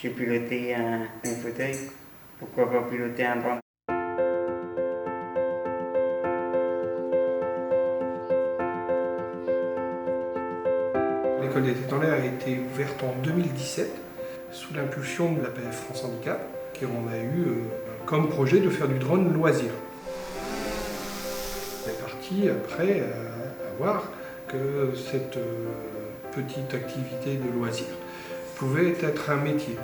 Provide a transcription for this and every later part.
J'ai piloté un fauteuil. Pourquoi pas piloter un drone? L'école des têtes en l'air a été ouverte en 2017 sous l'impulsion de l'APF France Handicap, qui on a eu comme projet de faire du drone loisir. On est parti après à voir que cette petite activité de loisir pouvait être un métier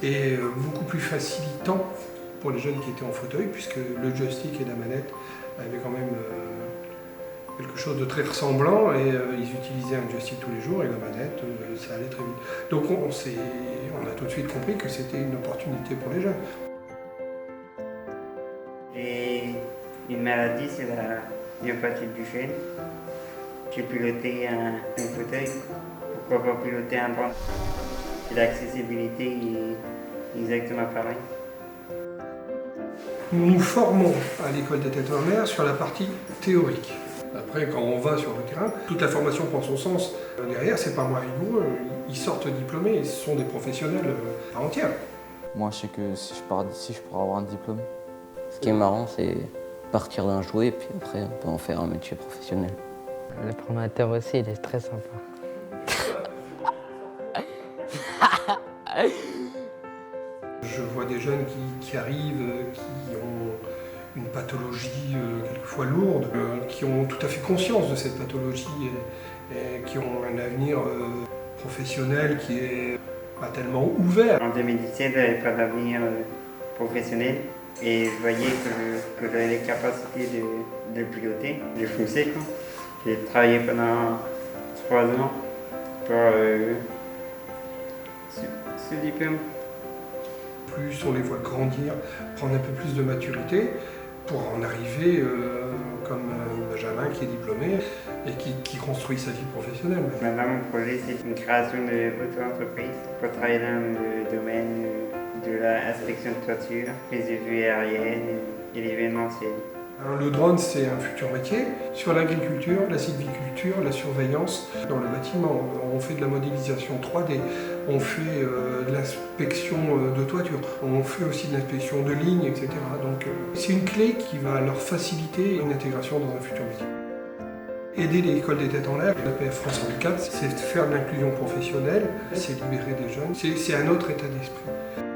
et beaucoup plus facilitant pour les jeunes qui étaient en fauteuil, puisque le joystick et la manette avaient quand même quelque chose de très ressemblant et ils utilisaient un joystick tous les jours et la manette, ça allait très vite. Donc on a tout de suite compris que c'était une opportunité pour les jeunes. J'ai une maladie, c'est la myopathie du chêne. J'ai piloté un fauteuil. Pourquoi pas piloter un drone? L'accessibilité est exactement pareille. Nous nous formons à l'école des têtes en l'air sur la partie théorique. Après, quand on va sur le terrain, toute la formation prend son sens. Derrière, c'est pas moins rigoureux. Ils sortent diplômés et ce sont des professionnels à entière. Moi, je sais que si je pars d'ici, je pourrai avoir un diplôme. Ce qui est marrant, c'est partir d'un jouet, puis après, on peut en faire un métier professionnel. Le formateur aussi, il est très sympa. Je vois des jeunes qui arrivent, qui ont une pathologie quelquefois lourde, qui ont tout à fait conscience de cette pathologie et qui ont un avenir professionnel qui est pas tellement ouvert. En 2017, je n'avais pas d'avenir professionnel et je voyais que j'avais les capacités de piloter. J'ai foncé, quoi. J'ai travaillé pendant 3 ans pour ce diplôme. Plus on les voit grandir, prendre un peu plus de maturité pour en arriver comme Benjamin qui est diplômé et qui construit sa vie professionnelle. Maintenant, mon projet, c'est une création de auto-entreprise pour travailler dans le domaine de l'inspection de toiture, les vues aériennes et l'événementiel. Alors, le drone, c'est un futur métier. Sur l'agriculture, la sylviculture, la surveillance, dans le bâtiment, on fait de la modélisation 3D, on fait de l'inspection de toiture, on fait aussi de l'inspection de lignes, etc. Donc c'est une clé qui va leur faciliter une intégration dans un futur métier. Aider l'école des têtes en l'air, l'APF France Handicap, c'est faire de l'inclusion professionnelle, c'est libérer des jeunes, c'est un autre état d'esprit.